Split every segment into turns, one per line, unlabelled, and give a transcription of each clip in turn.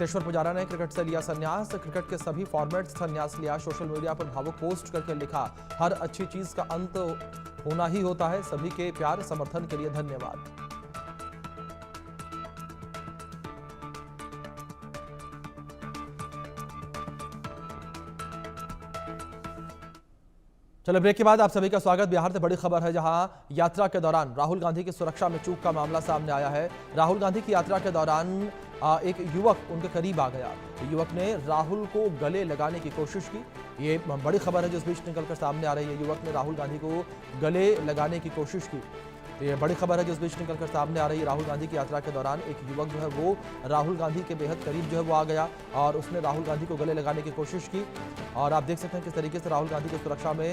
चेतेश्वर पुजारा ने क्रिकेट से लिया संन्यास। क्रिकेट के सभी फॉर्मेट संन्यास लिया। सोशल मीडिया पर भावुक पोस्ट करके लिखा, हर अच्छी चीज का अंत होना ही होता है। सभी के प्यार समर्थन के लिए धन्यवाद। चलो ब्रेक के बाद आप सभी का स्वागत। बिहार से बड़ी खबर है, जहां यात्रा के दौरान राहुल गांधी की सुरक्षा में चूक का मामला सामने आया है। राहुल गांधी की यात्रा के दौरान एक युवक उनके करीब आ गया। युवक ने राहुल को गले लगाने की कोशिश की। ये बड़ी खबर है जो इस बीच निकलकर सामने आ रही है। युवक ने राहुल गांधी को गले लगाने की कोशिश की। ये बड़ी खबर है जो इस बीच निकलकर सामने आ रही है। राहुल गांधी की यात्रा के दौरान एक युवक जो है वो राहुल गांधी के बेहद करीब जो है वो आ गया और उसने राहुल गांधी को गले लगाने की कोशिश की। और आप देख सकते हैं किस तरीके से राहुल गांधी की सुरक्षा में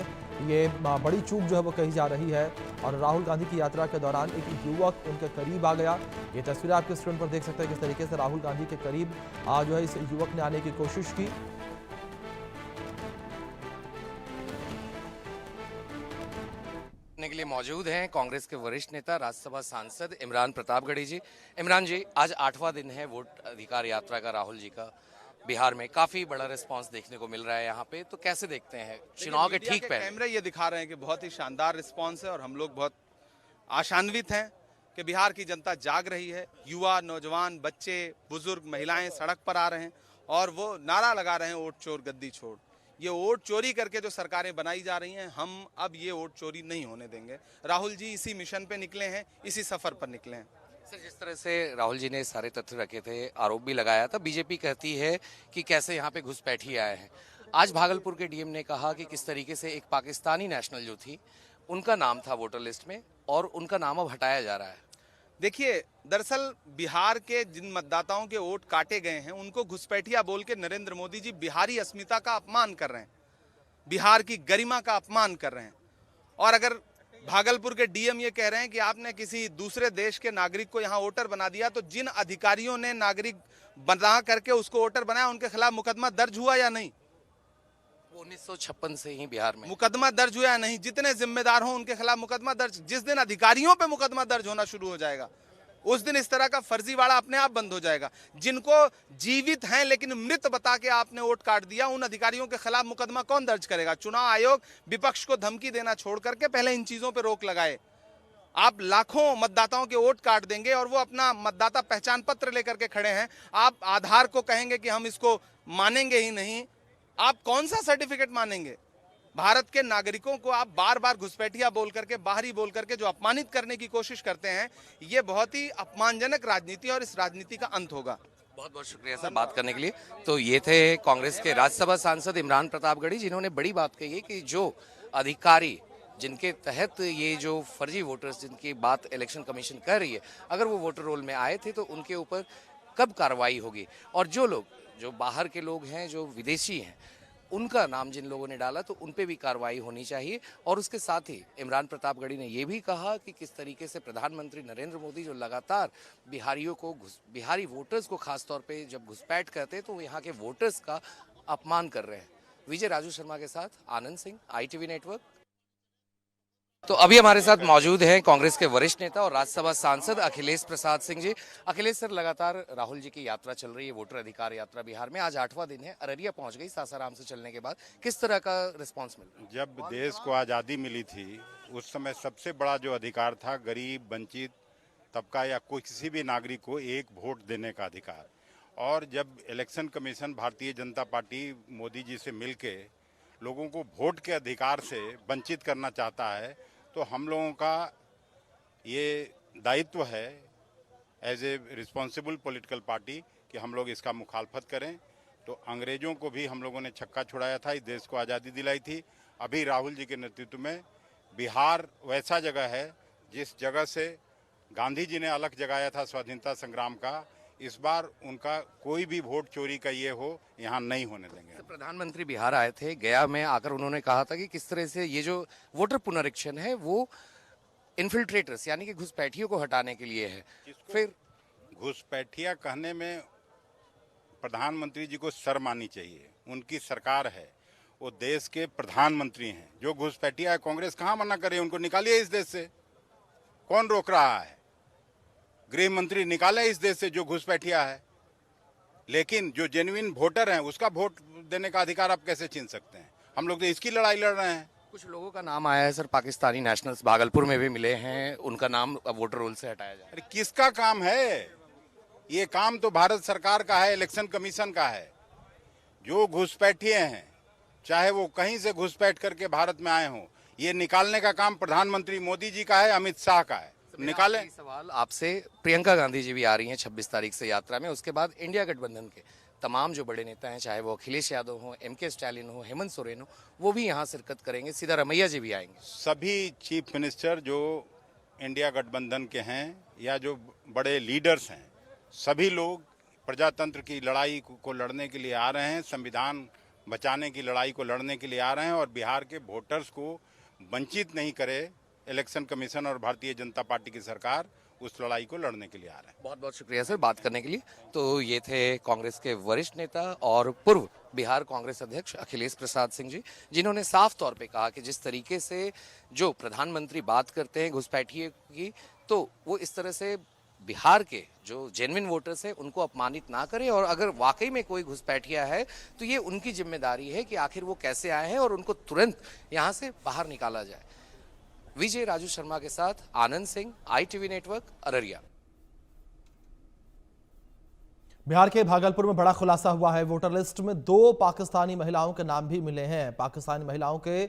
ये बड़ी चूक जो है वो कही जा रही है। और राहुल गांधी की यात्रा के दौरान एक युवक उनके करीब आ गया। ये तस्वीर आपके स्क्रीन पर देख सकते हैं किस तरीके से राहुल गांधी के करीब जो है इस युवक ने आने की कोशिश की।
के लिए मौजूद हैं कांग्रेस के वरिष्ठ नेता राज्यसभा सांसद इमरान प्रतापगढ़ी जी। इमरान जी, आज 8वां दिन है वोट अधिकार यात्रा का राहुल जी का। बिहार में काफी बड़ा रिस्पांस देखने को मिल रहा है यहाँ पे, तो कैसे देखते हैं चुनाव के ठीक पहले?
कैमरे ये दिखा रहे हैं कि बहुत ही शानदार रिस्पांस है और हम लोग बहुत आशान्वित हैं कि बिहार की जनता जाग रही है। युवा, नौजवान, बच्चे, बुजुर्ग, महिलाएं सड़क पर आ रहे हैं और वो नारा लगा रहे हैं, वोट चोर गद्दी छोड़। ये वोट चोरी करके जो सरकारें बनाई जा रही हैं, हम अब ये वोट चोरी नहीं होने देंगे। राहुल जी इसी मिशन पे निकले हैं, इसी सफर पर निकले हैं।
सर, जिस तरह से राहुल जी ने सारे तथ्य रखे थे, आरोप भी लगाया था, बीजेपी कहती है कि कैसे यहाँ पे घुसपैठी आए हैं। आज भागलपुर के डीएम ने कहा कि किस तरीके से एक पाकिस्तानी नेशनल जो थी उनका नाम था वोटर लिस्ट में और उनका नाम अब हटाया जा रहा है।
देखिए, दरअसल बिहार के जिन मतदाताओं के वोट काटे गए हैं उनको घुसपैठिया बोल के नरेंद्र मोदी जी बिहारी अस्मिता का अपमान कर रहे हैं, बिहार की गरिमा का अपमान कर रहे हैं। और अगर भागलपुर के डीएम ये कह रहे हैं कि आपने किसी दूसरे देश के नागरिक को यहाँ वोटर बना दिया, तो जिन अधिकारियों ने नागरिक बना करके उसको वोटर बनाया उनके खिलाफ मुकदमा दर्ज हुआ या नहीं?
1956 से ही बिहार में
मुकदमा दर्ज हुआ या नहीं? जितने जिम्मेदार हों उनके खिलाफ मुकदमा दर्ज। जिस दिन अधिकारियों पे मुकदमा दर्ज होना शुरू हो जाएगा उस दिन इस तरह का फर्जीवाड़ा अपने आप बंद हो जाएगा। जिनको जीवित हैं लेकिन मृत बता के आपने वोट काट दिया, उन अधिकारियों के खिलाफ मुकदमा कौन दर्ज करेगा? चुनाव आयोग विपक्ष को धमकी देना छोड़ करके पहले इन चीजों पर रोक लगाए। आप लाखों मतदाताओं के वोट काट देंगे और वो अपना मतदाता पहचान पत्र लेकर के खड़े हैं। आप आधार को कहेंगे कि हम इसको मानेंगे ही नहीं। आप कौन सा सर्टिफिकेट मानेंगे? भारत के नागरिकों को आप बार बार घुसपैठिया बोल करके, बाहरी बोल करके जो अपमानित करने की कोशिश करते हैं, ये बहुत ही अपमानजनक राजनीति और इस राजनीति का अंत होगा।
बहुत बहुत शुक्रिया सर बात करने के लिए। तो ये थे कांग्रेस के राज्यसभा सांसद इमरान प्रतापगढ़ी, जिन्होंने बड़ी बात कही है कि जो अधिकारी जिनके तहत ये जो फर्जी वोटर्स जिनकी बात इलेक्शन कमीशन कर रही है, अगर वो वोटर रोल में आए थे तो उनके ऊपर कब कार्रवाई होगी। और जो लोग, जो बाहर के लोग हैं, जो विदेशी हैं, उनका नाम जिन लोगों ने डाला तो उन पे भी कार्रवाई होनी चाहिए। और उसके साथ ही इमरान प्रतापगढ़ी ने यह भी कहा कि किस तरीके से प्रधानमंत्री नरेंद्र मोदी जो लगातार बिहारियों को, बिहारी वोटर्स को खासतौर पे जब घुसपैठ करते हैं तो वो यहाँ के वोटर्स का अपमान कर रहे हैं। विजय राजू शर्मा के साथ आनंद सिंह, ITV नेटवर्क। तो अभी हमारे साथ मौजूद हैं कांग्रेस के वरिष्ठ नेता और राज्यसभा सांसद अखिलेश प्रसाद सिंह जी। अखिलेश सर, लगातार राहुल जी की यात्रा चल रही है, वोटर अधिकार यात्रा बिहार में। आज 8वां दिन है, अररिया पहुंच गई सासाराम से चलने के बाद। किस तरह का रिस्पांस मिला?
जब देश को आज़ादी मिली थी उस समय सबसे बड़ा जो अधिकार था गरीब, वंचित तबका या कोई किसी भी नागरिक को एक वोट देने का अधिकार। और जब election commission Bharatiya Janata party Modi ji से मिलके लोगों को वोट के अधिकार से वंचित करना चाहता है, तो हम लोगों का ये दायित्व है as a responsible political party कि हम लोग इसका मुखालफत करें। तो अंग्रेजों को भी हम लोगों ने छक्का छुड़ाया था, इस देश को आज़ादी दिलाई थी। अभी राहुल जी के नेतृत्व में बिहार वैसा जगह है जिस जगह से गांधी जी ने अलग जगाया था स्वाधीनता संग्राम का। इस बार उनका कोई भी वोट चोरी का ये हो, यहाँ नहीं होने देंगे।
तो प्रधानमंत्री बिहार आए थे, गया में आकर उन्होंने कहा था कि किस तरह से ये जो वोटर पुनरीक्षण है वो इन्फिल्ट्रेटर्स यानी कि घुसपैठियों को हटाने के लिए है। फिर
घुसपैठिया कहने में प्रधानमंत्री जी को शर्म आनी चाहिए। उनकी सरकार है, वो देश के प्रधानमंत्री हैं। जो घुसपैठिया है, कांग्रेस कहाँ मना करे? उनको निकालिए इस देश से। कौन रोक रहा है? गृह मंत्री निकाले इस देश से जो घुसपैठिया है। लेकिन जो जेन्युइन वोटर हैं उसका वोट देने का अधिकार आप कैसे छीन सकते हैं? हम लोग तो इसकी लड़ाई लड़ रहे हैं।
कुछ लोगों का नाम आया है सर, पाकिस्तानी नेशनल्स भागलपुर में भी मिले हैं, उनका नाम अब वोटर रोल से हटाया जाए।
अरे किसका काम है ये? काम तो भारत सरकार का है, इलेक्शन कमीशन का है। जो घुसपैठिए हैं, चाहे वो कहीं से घुसपैठ करके भारत में आए हों, ये निकालने का काम प्रधानमंत्री मोदी जी का है, अमित शाह का है। निकालें।
आखिरी सवाल आपसे, प्रियंका गांधी जी भी आ रही हैं 26 तारीख से यात्रा में, उसके बाद इंडिया गठबंधन के तमाम जो बड़े नेता हैं, चाहे वो अखिलेश यादव हो, एमके स्टालिन हो, हेमंत सोरेन हो, वो भी यहाँ शिरकत करेंगे, सीधा रमैया जी भी आएंगे।
सभी चीफ मिनिस्टर जो इंडिया गठबंधन के हैं या जो बड़े लीडर्स हैं, सभी लोग प्रजातंत्र की लड़ाई को लड़ने के लिए आ रहे हैं, संविधान बचाने की लड़ाई को लड़ने के लिए आ रहे हैं और बिहार के वोटर्स को वंचित नहीं करे इलेक्शन कमीशन और भारतीय जनता पार्टी की सरकार, उस लड़ाई को लड़ने के लिए आ रहे हैं।
बहुत बहुत शुक्रिया सर बात करने के लिए। तो ये थे कांग्रेस के वरिष्ठ नेता और पूर्व बिहार कांग्रेस अध्यक्ष अखिलेश प्रसाद सिंह जी, जिन्होंने साफ तौर पे कहा कि जिस तरीके से जो प्रधानमंत्री बात करते हैं घुसपैठिए की, तो वो इस तरह से बिहार के जो जेन्युइन वोटर्स हैं उनको अपमानित ना करें, और अगर वाकई में कोई घुसपैठिया है तो ये उनकी जिम्मेदारी है कि आखिर वो कैसे आए हैं और उनको तुरंत यहाँ से बाहर निकाला जाए। विजय राजू शर्मा के साथ आनंद सिंह, ITV नेटवर्क, अररिया।
बिहार के भागलपुर में बड़ा खुलासा हुआ है। वोटर लिस्ट में 2 पाकिस्तानी महिलाओं के नाम भी मिले हैं। पाकिस्तानी महिलाओं के